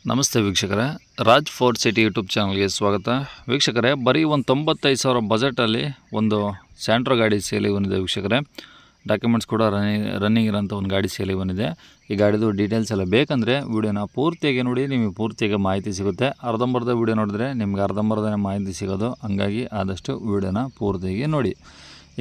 ನಮಸ್ತೆ ವೀಕ್ಷಕರೇ, Raj fort city YouTube ಚಾನಲ್ಗೆ ಸ್ವಾಗತ. ವೀಕ್ಷಕರೇ, ಬರೀ ಒಂದು 95,000 ಬಜೆಟಲ್ಲಿ ಒಂದು ಸ್ಯಾಂಟ್ರೋ ಗಾಡಿ ಸೇಲಿಗೆ ಬಂದಿದೆ ವೀಕ್ಷಕರೇ. ಡಾಕ್ಯುಮೆಂಟ್ಸ್ ಕೂಡ ರನ್ನಿಂಗ್ ಇರೋಂಥ ಒಂದು ಗಾಡಿ ಸೇಲಿಗೆ ಬಂದಿದೆ. ಈ ಗಾಡಿದು ಡೀಟೇಲ್ಸ್ ಎಲ್ಲ ಬೇಕಂದರೆ ವೀಡಿಯೋನ ಪೂರ್ತಿಯಾಗಿ ನೋಡಿ, ನಿಮಗೆ ಪೂರ್ತಿಯಾಗಿ ಮಾಹಿತಿ ಸಿಗುತ್ತೆ. ಅರ್ಧಂಬರ್ಧ ವೀಡಿಯೋ ನೋಡಿದ್ರೆ ನಿಮ್ಗೆ ಅರ್ಧಂಬರ್ಧನೇ ಮಾಹಿತಿ ಸಿಗೋದು, ಹಂಗಾಗಿ ಆದಷ್ಟು ವೀಡಿಯೋನ ಪೂರ್ತಿಯಾಗಿ ನೋಡಿ.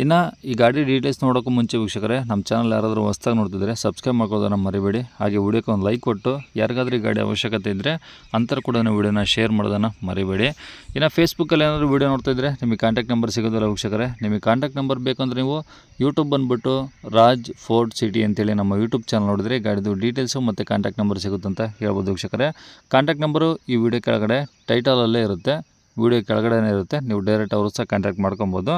ಇನ್ನು ಈ ಗಾಡಿ ಡೀಟೇಲ್ಸ್ ನೋಡೋಕ್ಕೂ ಮುಂಚೆ ವೀಕ್ಷಕರೇ, ನಮ್ಮ ಚಾನಲ್ ಯಾರಾದರೂ ಹೊಸ್ದಾಗಿ ನೋಡ್ತಿದ್ರೆ ಸಬ್ಸ್ಕ್ರೈಬ್ ಮಾಡ್ಕೊಳ್ಳೋದನ್ನು ಮರಿಬೇಡಿ. ಹಾಗೆ ವೀಡಿಯೋಕ್ಕೆ ಒಂದು ಲೈಕ್ ಕೊಟ್ಟು ಯಾರಿಗಾದ್ರೂ ಈ ಗಾಡಿ ಅವಶ್ಯಕತೆ ಇದ್ದರೆ ಅಂಥವ್ರು ಕೂಡ ವೀಡಿಯೋನ ಶೇರ್ ಮಾಡೋದನ್ನು ಮರಿಬೇಡಿ. ಇನ್ನು ಫೇಸ್ಬುಕ್ಕಲ್ಲಿ ಏನಾದರೂ ವೀಡಿಯೋ ನೋಡ್ತಿದ್ರೆ ನಿಮಗೆ ಕಾಂಟ್ಯಾಕ್ಟ್ ನಂಬರ್ ಸಿಗೋದಿಲ್ಲ ವೀಕ್ಷಕರೇ. ನಿಮಗೆ ಕಾಂಟ್ಯಾಕ್ಟ್ ನಂಬರ್ ಬೇಕಂದ್ರೆ ನೀವು ಯೂಟ್ಯೂಬ್ ಬಂದುಬಿಟ್ಟು ರಾಜ್ ಫೋರ್ಟ್ ಸಿಟಿ ಅಂತೇಳಿ ನಮ್ಮ ಯೂಟ್ಯೂಬ್ ಚಾನಲ್ ನೋಡಿದ್ರೆ ಗಾಡಿದು ಡೀಟೇಲ್ಸು ಮತ್ತು ಕಾಂಟ್ಯಾಕ್ಟ್ ನಂಬರ್ ಸಿಗುತ್ತೆ ಅಂತ ಹೇಳ್ಬೋದು ವೀಕ್ಷಕರೇ. ಕಾಂಟ್ಯಾಕ್ಟ್ ನಂಬರು ಈ ವಿಡಿಯೋ ಕೆಳಗಡೆ ಟೈಟಲಲ್ಲೇ ಇರುತ್ತೆ, ವಿಡಿಯೋ ಕೆಳಗಡೆನೇ ಇರುತ್ತೆ. ನೀವು ಡೈರೆಕ್ಟ್ ಅವರು ಸಹ ಕಾಂಟ್ಯಾಕ್ಟ್ ಮಾಡ್ಕೊಬೋದು.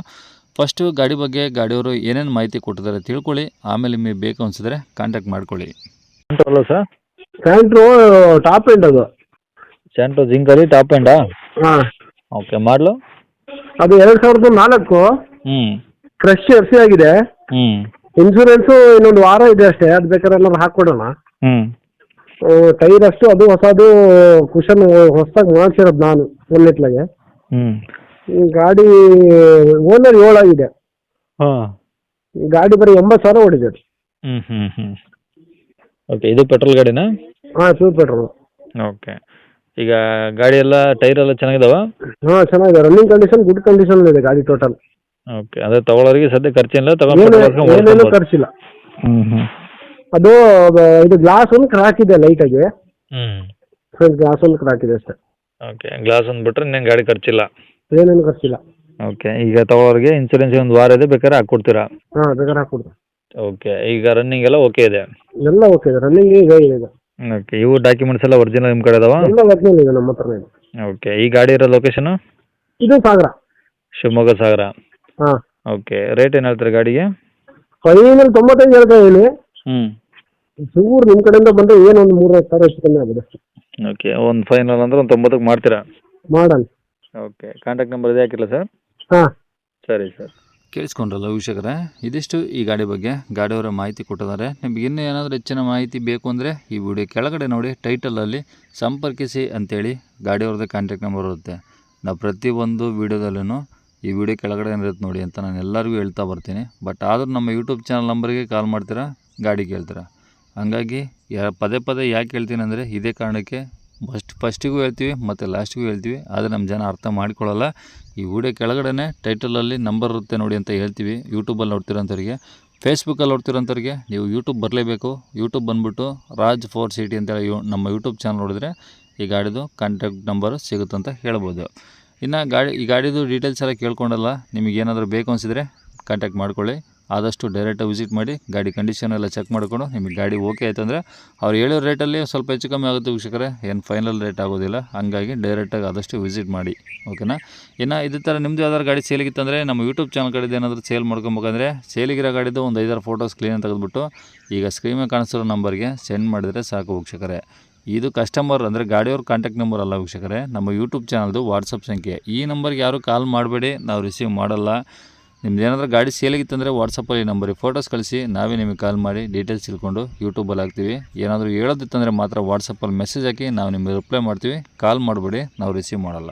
ಫಸ್ಟು ಗಾಡಿ ಬಗ್ಗೆ ಗಾಡಿಯವರು ಏನೇನು ಮಾಹಿತಿ ಕೊಟ್ಟಿದ್ದಾರೆ ತಿಳ್ಕೊಳ್ಳಿ, ಆಮೇಲೆ ನಿಮಗೆ ಬೇಕು ಅನಿಸಿದ್ರೆ ಕಾಂಟ್ಯಾಕ್ಟ್ ಮಾಡ್ಕೊಳ್ಳಿ. ಅಲ್ಲ ಸರ್, ಸ್ಯಾಂಟ್ರೋ ಟಾಪ್ ಎಂಡ್ ಅದು. ಸ್ಯಾಂಟ್ರೋ ಜಿಂಕಲ್ಲಿ ಟಾಪ್ ಎಂಡಾ? ಹಾಂ, ಓಕೆ. ಮಾಡಲು ಅದು 2004 ಫ್ರೆಶ್ ಎಫ್ ಸಿ ಆಗಿದೆ. ಇನ್ಶೂರೆನ್ಸು ಇನ್ನೊಂದು ವಾರ ಇದೆ ಅಷ್ಟೇ, ಅದು ಬೇಕಾದ್ರೆ ಏನಾದ್ರು ಹಾಕ್ಕೊಡೋಣ. ಟೈರ್ ಅಷ್ಟು ಅದು ಹೊಸದು, ಕುಷನ್ ಹೊಸದಾಗಿ ಮಾಡಿಸಿರೋದು ನಾನು ಒಂದಿಟ್ಲಾಗೆ. ಗಾಡಿ ಓನರ್ 7 ಆಗಿದೆ. ಹಾಂ, ಗಾಡಿ ಬರೀ 80,000 ಓಡಿದೆ. ಓಕೆ. ಇದು ಪೆಟ್ರೋಲ್ ಗಾಡಿನಾ? ಹಾಂ, ಪ್ಯೂರ್ ಪೆಟ್ರೋಲ್. ಓಕೆ. ಈಗ ಗಾಡಿ ಎಲ್ಲ ಟೈರ್ ಎಲ್ಲ ಚೆನ್ನಾಗಿದಾವ? ಹಾಂ, ಚೆನ್ನಾಗಿದೆ. ರನ್ನಿಂಗ್ ಕಂಡೀಷನ್, ಗುಡ್ ಕಂಡೀಷನ್ ಇದೆ ಗಾಡಿ ಟೋಟಲ್. ಓಕೆ. ಅದೇ ತಗೊಳ್ಳೋರಿಗೆ ಸದ್ಯ ಖರ್ಚಿಲ್ಲ, ಏನೇನು ಖರ್ಚಿಲ್ಲ. ಅದು ಇದು ಗ್ಲಾಸ್ ಒಂದು ಕ್ರಾಕ್ ಇದೆ ಲೈಟಾಗಿ. ಫ್ರಂಟ್ ಗ್ಲಾಸ್ ಒಂದು ಕ್ರಾಕ್ ಇದೆ ಅಷ್ಟೇ. ಓಕೆ. ಗ್ಲಾಸ್ ಒಂದು ಬಿಟ್ರೆ ಇನ್ನೇನು ಗಾಡಿ ಖರ್ಚಿಲ್ಲ? ಏನೇನು ಖರ್ಚಿಲ್ಲ. ಓಕೆ. ಈಗ ತಗೊಳ್ಳೋರಿಗೆ ಇನ್ಸೂರೆನ್ಸ್ ಒಂದು ವಾರ ಇದೆ, ಬೇಕಾದ್ರೆ ಹಾಕ್ಕೊಡ್ತೀರಾ? ಹಾಂ, ಬೇಕಾದ್ರೆ ಹಾಕ್ಕೊಡ್ತೀವಿ. ಓಕೆ. ಈಗ ರನ್ನಿಂಗ್ ಎಲ್ಲ ಓಕೆ ಇದೆ? ಎಲ್ಲ ಓಕೆ ಇದೆ, ರನ್ನಿಂಗ್ ಈಗ ಇದೆ. ಓಕೆ. ಇವು ಡಾಕ್ಯುಮೆಂಟ್ಸ್ ಎಲ್ಲ ಒರಿಜಿನಲ್ ನಿಮ್ಮ ಕಡೆ ಅದಾವ? ಎಲ್ಲ ಒರಿಜಿನಲ್ ಇದೆ, ನಮ್ಮ ಹತ್ರ ಇದೆ. ಓಕೆ. ಈ ಗಾಡಿ ಇರೋ ಲೊಕೇಶನು? ಇದು ಸಾಗರ, ಶಿವಮೊಗ್ಗ ಸಾಗರ. ಹಾಂ. ಓಕೆ. ರೇಟ್ ಏನು ಹೇಳ್ತಾರೆ ಗಾಡಿಗೆ? ಫೈನಲ್ 95 ಹೇಳ್ತಾ ಇದೀನಿ. ಚೂರು ನಿಮ್ಮ ಕಡೆಯಿಂದ ಬಂದರೆ ಏನು ಒಂದು 3,000 ಹೆಚ್ಚು ಕಮ್ಮಿ ಆಗಿದೆ ಅಷ್ಟೇ. ಓಕೆ. ಒಂದು ಫೈನಲ್ ಅಂದ್ರೆ ಒಂದು 90ಕ್ಕೆ ಮಾಡ್ತೀರಾ? ಮಾಡೋಣ. ಓಕೆ. ಕಾಂಟ್ಯಾಕ್ಟ್ ನಂಬರ್ ಇದೆ ಹಾಕಿಲ್ಲ ಸರ್? ಹಾಂ, ಸರಿ ಸರ್. ಕೇಳಿಸ್ಕೊಂಡ್ರಲ್ಲ ವೀಕ್ಷಕರೇ, ಇದಿಷ್ಟು ಈ ಗಾಡಿ ಬಗ್ಗೆ ಗಾಡಿಯವರ ಮಾಹಿತಿ ಕೊಟ್ಟಿದ್ದಾರೆ. ನಿಮಗೆ ಇನ್ನೂ ಏನಾದರೂ ಹೆಚ್ಚಿನ ಮಾಹಿತಿ ಬೇಕು ಅಂದರೆ ಈ ವಿಡಿಯೋ ಕೆಳಗಡೆ ನೋಡಿ, ಟೈಟಲಲ್ಲಿ ಸಂಪರ್ಕಿಸಿ ಅಂತೇಳಿ ಗಾಡಿಯವ್ರದ್ದೇ ಕಾಂಟ್ಯಾಕ್ಟ್ ನಂಬರ್ ಇರುತ್ತೆ. ನಾವು ಪ್ರತಿಯೊಂದು ವೀಡಿಯೋದಲ್ಲೂ ಈ ವಿಡಿಯೋ ಕೆಳಗಡೆ ಇರುತ್ತೆ ನೋಡಿ ಅಂತ ನಾನು ಎಲ್ಲರಿಗೂ ಹೇಳ್ತಾ ಬರ್ತೀನಿ. ಬಟ್ ಆದರೂ ನಮ್ಮ ಯೂಟ್ಯೂಬ್ ಚಾನಲ್ ನಂಬರ್ಗೆ ಕಾಲ್ ಮಾಡ್ತೀರಾ, ಗಾಡಿ ಕೇಳ್ತೀರಾ. ಹಾಗಾಗಿ ಪದೇ ಪದೇ ಯಾಕೆ ಹೇಳ್ತೀನಿ ಅಂದರೆ ಇದೇ ಕಾರಣಕ್ಕೆ ಫಸ್ಟಿಗೂ ಹೇಳ್ತೀವಿ ಮತ್ತು ಲಾಸ್ಟಿಗೂ ಹೇಳ್ತೀವಿ, ಆದರೆ ನಮ್ಮ ಜನ ಅರ್ಥ ಮಾಡ್ಕೊಳ್ಳಲ್ಲ. ಈ ವಿಡಿಯೋ ಕೆಳಗಡೆ ಟೈಟಲಲ್ಲಿ ನಂಬರ್ ಇರುತ್ತೆ ನೋಡಿ ಅಂತ ಹೇಳ್ತೀವಿ. ಯೂಟ್ಯೂಬಲ್ಲಿ ನೋಡ್ತಿರೋಂಥವ್ರಿಗೆ, ಫೇಸ್ಬುಕ್ಕಲ್ಲಿ ನೋಡ್ತಿರೋಂಥವ್ರಿಗೆ ನೀವು ಯೂಟ್ಯೂಬ್ ಬರಲೇಬೇಕು. ಯೂಟ್ಯೂಬ್ ಬಂದುಬಿಟ್ಟು ರಾಜ್ ಫೋರ್ಟ್ ಸಿಟಿ ಅಂತೇಳಿ ನಮ್ಮ ಯೂಟ್ಯೂಬ್ ಚಾನಲ್ ನೋಡಿದ್ರೆ ಈ ಗಾಡಿದು ಕಾಂಟ್ಯಾಕ್ಟ್ ನಂಬರ್ ಸಿಗುತ್ತಂತ ಹೇಳ್ಬೋದು. ಇನ್ನು ಈ ಗಾಡಿದು ಡೀಟೇಲ್ಸ್ ಎಲ್ಲ ಕೇಳ್ಕೊಂಡಲ್ಲ, ನಿಮಗೇನಾದರೂ ಬೇಕು ಅನಿಸಿದರೆ ಕಾಂಟ್ಯಾಕ್ಟ್ ಮಾಡ್ಕೊಳ್ಳಿ. ಆದಷ್ಟು ಡೈರೆಕ್ಟಾಗಿ ವಿಸಿಟ್ ಮಾಡಿ ಗಾಡಿ ಕಂಡೀಷನ್ ಎಲ್ಲ ಚೆಕ್ ಮಾಡಿಕೊಂಡು ನಿಮಗೆ ಗಾಡಿ ಓಕೆ ಆಯಿತು ಅಂದರೆ ಅವ್ರು ಹೇಳೋ ರೇಟಲ್ಲಿ ಸ್ವಲ್ಪ ಹೆಚ್ಚು ಕಮ್ಮಿ ಆಗುತ್ತೆ ವೀಕ್ಷಕರೇ, ಏನು ಫೈನಲ್ ರೇಟ್ ಆಗೋದಿಲ್ಲ. ಹಾಗಾಗಿ ಡೈರೆಕ್ಟಾಗಿ ಆದಷ್ಟು ವಿಸಿಟ್ ಮಾಡಿ, ಓಕೆನಾ. ಇನ್ನು ಇದೇ ಥರ ನಿಮ್ಮದು ಯಾವ್ದಾದ್ರು ಗಾಡಿ ಸೇಲಿಗಿತ್ತಂದರೆ ನಮ್ಮ ಯೂಟ್ಯೂಬ್ ಚಾನಲ್ ಕಡೆದು ಏನಾದರೂ ಸೇಲ್ ಮಾಡ್ಕೊಬೇಕಂದ್ರೆ ಸೇಲಿಗಿರೋ ಗಾಡಿದು ಒಂದು 5-6 ಫೋಟೋಸ್ ಕ್ಲೀನಾಗಿ ತೆಗೆದುಬಿಟ್ಟು ಈಗ ಸ್ಕ್ರೀನ್ ಮೇಲೆ ಕಾಣಿಸ್ತಿರೋ ನಂಬರ್ಗೆ ಸೆಂಡ್ ಮಾಡಿದರೆ ಸಾಕು ವೀಕ್ಷಕರೇ. ಇದು ಕಸ್ಟಮರ್ ಅಂದರೆ ಗಾಡಿಯವ್ರ ಕಾಂಟ್ಯಾಕ್ಟ್ ನಂಬರ್ ಅಲ್ಲ ವೀಕ್ಷಕರೇ, ನಮ್ಮ ಯೂಟ್ಯೂಬ್ ಚಾನಲ್ದು ವಾಟ್ಸಪ್ ಸಂಖ್ಯೆ. ಈ ನಂಬರ್ಗೆ ಯಾರೂ ಕಾಲ್ ಮಾಡಬೇಡಿ, ನಾವು ರಿಸೀವ್ ಮಾಡಲ್ಲ. ನಿಮ್ದು ಏನಾದರೂ ಗಾಡಿ ಸೇಲಿಗಿತ್ತಂದರೆ ವಾಟ್ಸಪ್ಪಲ್ಲಿ ನಂಬರಿಗೆ ಫೋಟೋಸ್ ಕಳಿಸಿ, ನಾವೇ ನಿಮಗೆ ಕಾಲ್ ಮಾಡಿ ಡೀಟೇಲ್ಸ್ ತಿಳ್ಕೊಂಡು ಯೂಟ್ಯೂಬಲ್ಲಿ ಹಾಕ್ತೀವಿ. ಏನಾದರೂ ಹೇಳೋದಿತ್ತಂದರೆ ಮಾತ್ರ ವಾಟ್ಸಪ್ಪಲ್ಲಿ ಮೆಸೇಜ್ ಹಾಕಿ ನಾವು ನಿಮಗೆ ರಿಪ್ಲೈ ಮಾಡ್ತೀವಿ. ಕಾಲ್ ಮಾಡಬೇಡಿ, ನಾವು ರಿಸೀವ್ ಮಾಡಲ್ಲ.